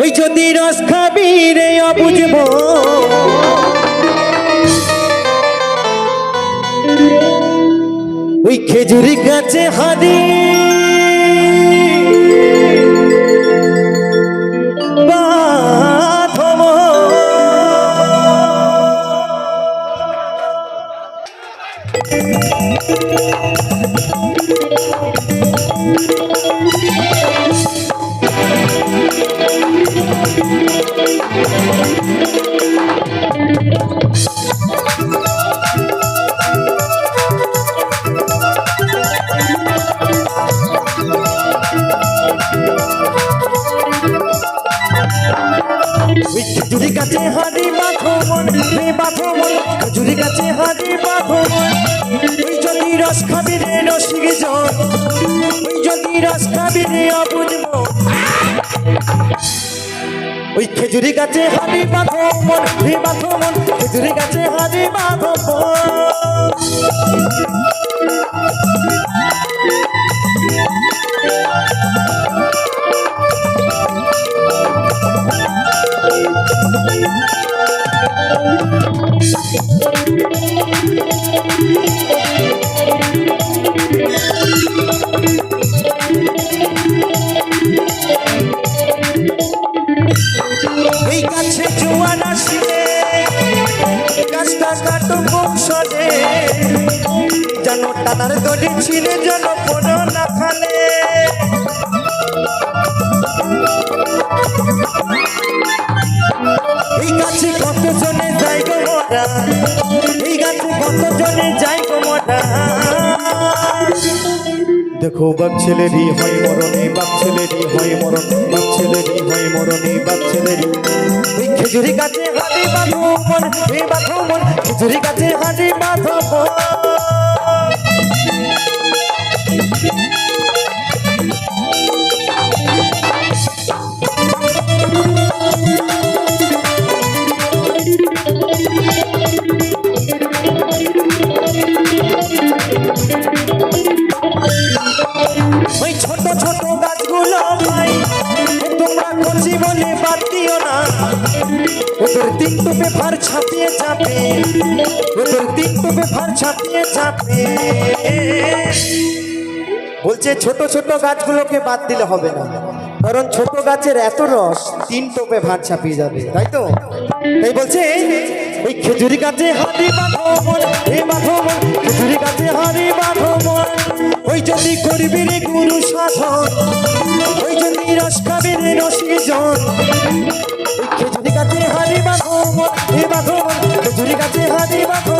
ওই যদি রস খাবি রে অবুঝব ওই খেজুরি গাছে হাদি বাঁধব খেজুরি গাছে হাদি বাঁধবন রে বাঁধবন খেজুরি গাছে হাদি বাঁধবন ওই যদি রস খাবি রে রসিক জন ওই যদি রস খাবি রে অবুঝব ওই খেজুরি গাছে হাদি বাঁধবন রে বাঁধবন খেজুরি গাছে হাদি বাঁধবন এই গাছে জোয়ান আসিলে গাছটা কাটো বংশে যেন টানার দড়ি ছিঁড়ে যেন পড়ো না খালে এই গাছে কত জনে যাই গো মোরা এই গাছে কত জনে যাই গো মোরা দেখো বাপ ছেলেরই হয় মরণে বাপ ছেলেরই হয় মরণ বাপ ছেলেরই হয় মরণে বাপ ছেলেরই ওই খেজুরি গাছে হাদি বাঁধবন হে বাঁধবন খেজুরি গাছে হাদি বাঁধবন ওই ছোট ছোট গাছগুলো ভাই তোমরা কচি বলে বাদ দিও না ওদের তিন টুপে ভার ছাপিয়ে যাবে ওদের তিন টুপে ভার ছাপিয়ে যাবে বলছে ছোট ছোট গাছগুলোকে বাদ দিলে হবে না কারণ ছোট গাছের এত রস তিন টোপে ভার ছাপিয়ে যাবে তাই তো তাই বলছে ওই খেজুরি গাছে হাদি বাঁধবন হে বাঁধবন খেজুরি গাছে হাদি বাঁধবন ওই যদি করবি রে গুরু সাধন ওই যদি রস খাবি রে রসিক জন ওই খেজুরি গাছে হাদি বাঁধবন হে বাঁধবন খেজুরি গাছে হাদি বাঁধবন